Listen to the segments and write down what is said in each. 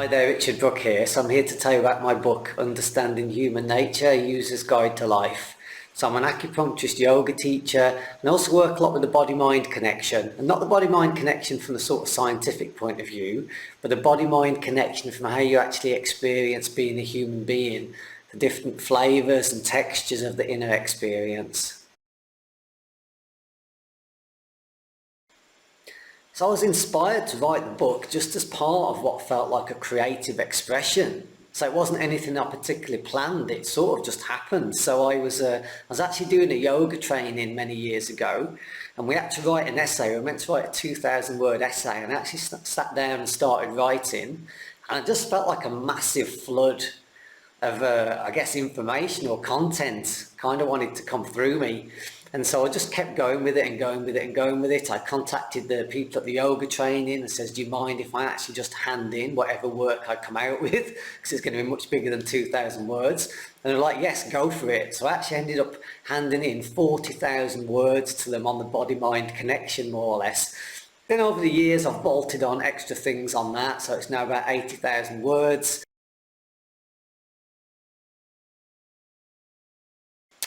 Hi there, Richard Brook here. So I'm here to tell you about my book, Understanding Human Nature, A User's Guide to Life. So I'm an acupuncturist, yoga teacher, and I also work a lot with the body-mind connection. And not the body-mind connection from the sort of scientific point of view, but the body-mind connection from how you actually experience being a human being, the different flavours and textures of the inner experience. So I was inspired to write the book just as part of what felt like a creative expression. So it wasn't anything I particularly planned, it sort of just happened. So I was actually doing a yoga training many years ago, and we had to write an essay. We were meant to write a 2,000-word essay, and I actually sat down and started writing, and it just felt like a massive flood of, I guess, information or content kind of wanted to come through me. And so I just kept going with it and going with it and going with it. I contacted the people at the yoga training and says, do you mind if I actually just hand in whatever work I come out with? Because it's going to be much bigger than 2,000 words. And they're like, yes, go for it. So I actually ended up handing in 40,000 words to them on the body-mind connection, more or less. Then over the years, I've bolted on extra things on that. So it's now about 80,000 words.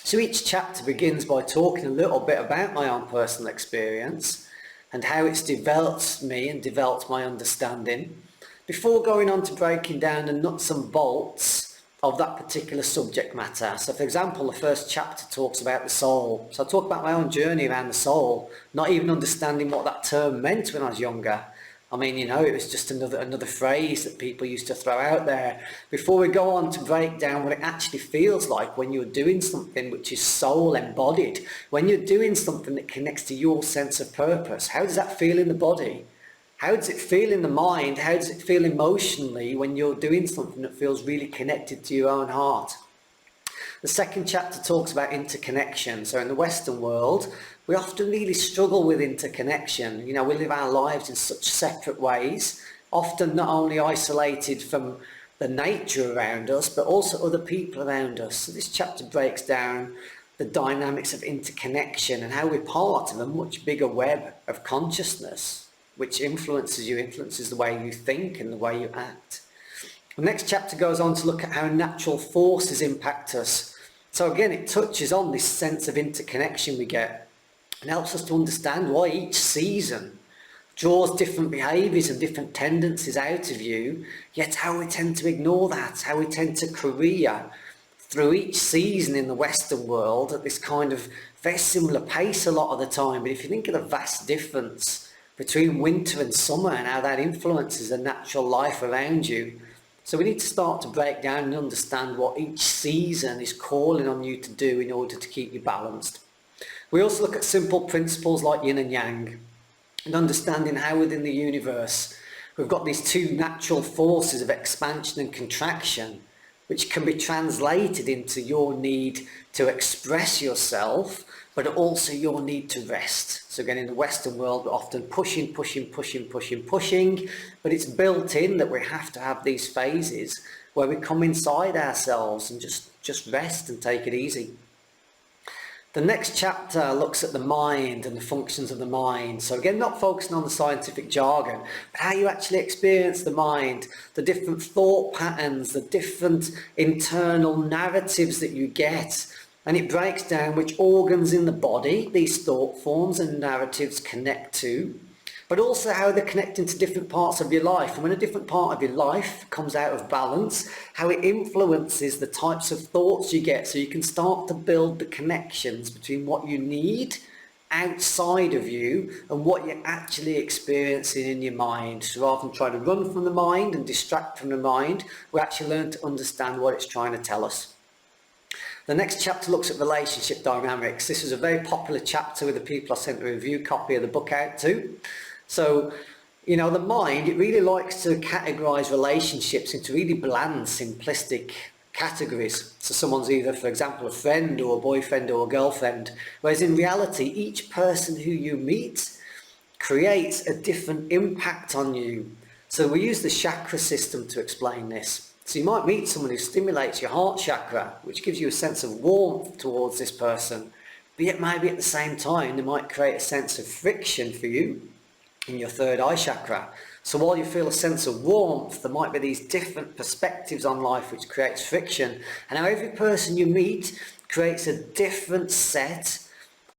So each chapter begins by talking a little bit about my own personal experience and how it's developed me and developed my understanding before going on to breaking down the nuts and bolts of that particular subject matter. So for example, the first chapter talks about the soul. So I talk about my own journey around the soul, not even understanding what that term meant when I was younger. I mean, you know, it was just another phrase that people used to throw out there. Before we go on to break down what it actually feels like when you're doing something which is soul embodied, when you're doing something that connects to your sense of purpose, how does that feel in the body? How does it feel in the mind? How does it feel emotionally when you're doing something that feels really connected to your own heart? The second chapter talks about interconnection. So in the Western world, we often really struggle with interconnection. You know, we live our lives in such separate ways, often not only isolated from the nature around us, but also other people around us. So this chapter breaks down the dynamics of interconnection and how we're part of a much bigger web of consciousness, which influences you, influences the way you think and the way you act. The next chapter goes on to look at how natural forces impact us. So again, it touches on this sense of interconnection we get and helps us to understand why each season draws different behaviours and different tendencies out of you, yet how we tend to ignore that, how we tend to career through each season in the Western world at this kind of very similar pace a lot of the time. But if you think of the vast difference between winter and summer and how that influences the natural life around you, so we need to start to break down and understand what each season is calling on you to do in order to keep you balanced. We also look at simple principles like yin and yang and understanding how within the universe we've got these two natural forces of expansion and contraction, which can be translated into your need to express yourself, but also your need to rest. So again, in the Western world, we're often pushing, but it's built in that we have to have these phases where we come inside ourselves and just rest and take it easy. The next chapter looks at the mind and the functions of the mind. So again, not focusing on the scientific jargon, but how you actually experience the mind, the different thought patterns, the different internal narratives that you get. And it breaks down which organs in the body these thought forms and narratives connect to, but also how they're connecting to different parts of your life. And when a different part of your life comes out of balance, how it influences the types of thoughts you get, so you can start to build the connections between what you need outside of you and what you're actually experiencing in your mind. So rather than trying to run from the mind and distract from the mind, we actually learn to understand what it's trying to tell us. The next chapter looks at relationship dynamics. This was a very popular chapter with the people I sent a review copy of the book out to. So, you know, the mind, it really likes to categorise relationships into really bland, simplistic categories. So someone's either, for example, a friend or a boyfriend or a girlfriend, whereas in reality, each person who you meet creates a different impact on you. So we use the chakra system to explain this. So you might meet someone who stimulates your heart chakra, which gives you a sense of warmth towards this person, but yet maybe at the same time they might create a sense of friction for you in your third eye chakra. So while you feel a sense of warmth, there might be these different perspectives on life which creates friction. And now every person you meet creates a different set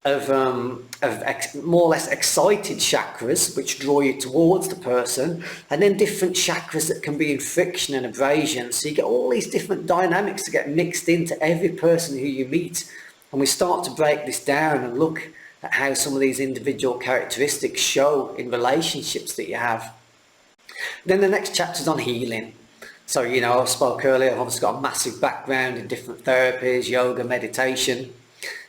of more or less excited chakras which draw you towards the person, and then different chakras that can be in friction and abrasion. So you get all these different dynamics that get mixed into every person who you meet. And we start to break this down and look at how some of these individual characteristics show in relationships that you have. Then the next chapter is on healing. So, you know, I spoke earlier, I've obviously got a massive background in different therapies, yoga, meditation.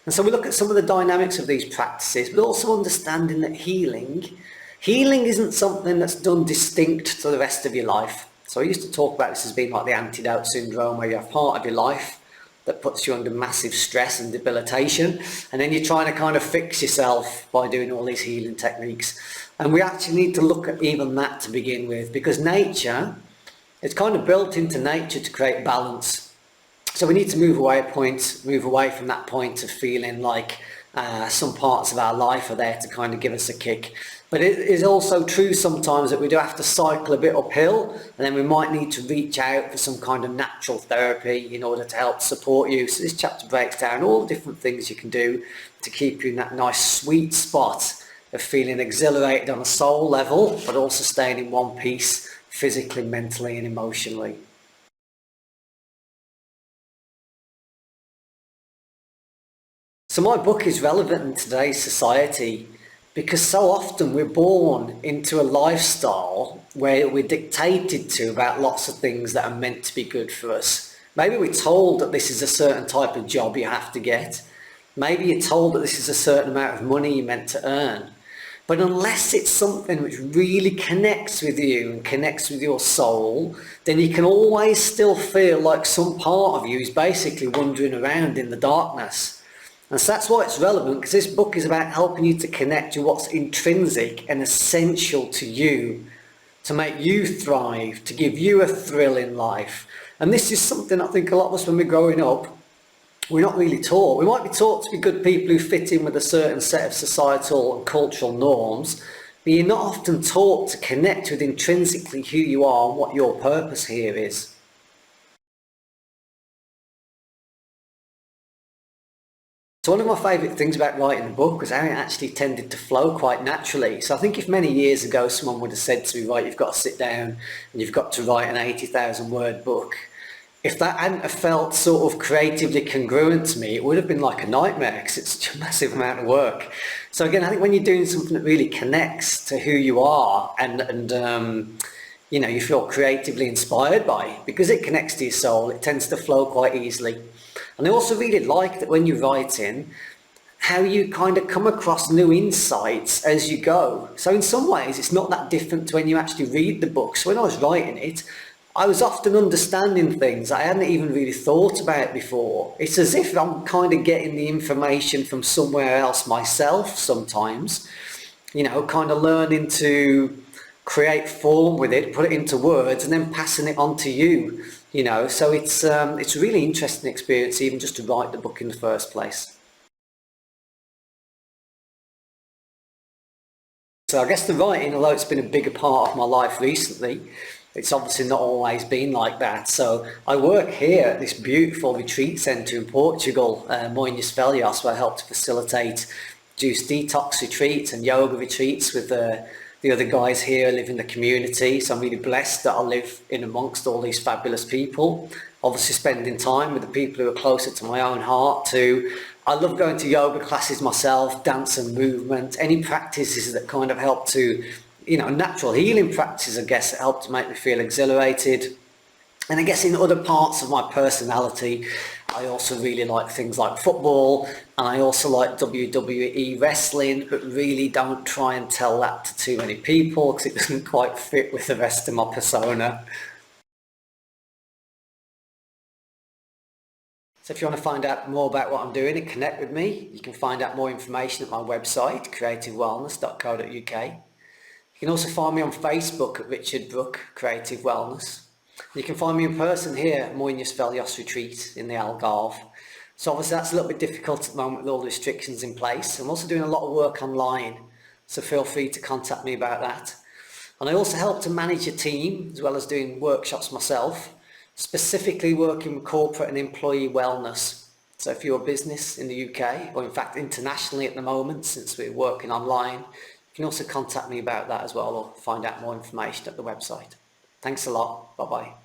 And so we look at some of the dynamics of these practices, but also understanding that healing isn't something that's done distinct to the rest of your life. So I used to talk about this as being like the antidote syndrome, where you have part of your life that puts you under massive stress and debilitation, and then you're trying to kind of fix yourself by doing all these healing techniques. And we actually need to look at even that to begin with, because nature, it's kind of built into nature to create balance. So we need to move away from that point of feeling like some parts of our life are there to kind of give us a kick. But it is also true sometimes that we do have to cycle a bit uphill, and then we might need to reach out for some kind of natural therapy in order to help support you. So this chapter breaks down all the different things you can do to keep you in that nice sweet spot of feeling exhilarated on a soul level, but also staying in one piece physically, mentally and emotionally. So my book is relevant in today's society because so often we're born into a lifestyle where we're dictated to about lots of things that are meant to be good for us. Maybe we're told that this is a certain type of job you have to get. Maybe you're told that this is a certain amount of money you're meant to earn. But unless it's something which really connects with you and connects with your soul, then you can always still feel like some part of you is basically wandering around in the darkness. And so that's why it's relevant, because this book is about helping you to connect to what's intrinsic and essential to you, to make you thrive, to give you a thrill in life. And this is something I think a lot of us, when we're growing up, we're not really taught. We might be taught to be good people who fit in with a certain set of societal and cultural norms, but you're not often taught to connect with intrinsically who you are and what your purpose here is. So one of my favourite things about writing the book was how it actually tended to flow quite naturally. So I think if many years ago someone would have said to me, right, you've got to sit down and you've got to write an 80,000 word book, if that hadn't have felt sort of creatively congruent to me, it would have been like a nightmare because it's such a massive amount of work. So again, I think when you're doing something that really connects to who you are and you know, you feel creatively inspired by, because it connects to your soul, it tends to flow quite easily. And I also really like that when you're writing, how you kind of come across new insights as you go. So in some ways, it's not that different to when you actually read the book. So when I was writing it, I was often understanding things I hadn't even really thought about before. It's as if I'm kind of getting the information from somewhere else myself sometimes, you know, kind of learning to create form with it, put it into words, and then passing it on to you. You know, so it's a really interesting experience even just to write the book in the first place. So I guess the writing, although it's been a bigger part of my life recently, it's obviously not always been like that. So I work here at this beautiful retreat centre in Portugal, Moinhos, where I help to facilitate juice detox retreats and yoga retreats with the other guys here live in the community. So I'm really blessed that I live in amongst all these fabulous people. Obviously spending time with the people who are closer to my own heart too. I love going to yoga classes myself, dance and movement, any practices that kind of help to, you know, natural healing practices, I guess, that help to make me feel exhilarated. And I guess in other parts of my personality, I also really like things like football, and I also like WWE wrestling, but really don't try and tell that to too many people because it doesn't quite fit with the rest of my persona. So if you want to find out more about what I'm doing and connect with me, you can find out more information at my website, creativewellness.co.uk. You can also find me on Facebook at Richard Brook, Creative Wellness. You can find me in person here at Moinhos Retreat in the Algarve. So obviously that's a little bit difficult at the moment with all the restrictions in place. I'm also doing a lot of work online, so feel free to contact me about that. And I also help to manage a team as well as doing workshops myself, specifically working with corporate and employee wellness. So if you're a business in the UK, or in fact internationally at the moment, since we're working online, you can also contact me about that as well, or find out more information at the website. Thanks a lot. Bye bye.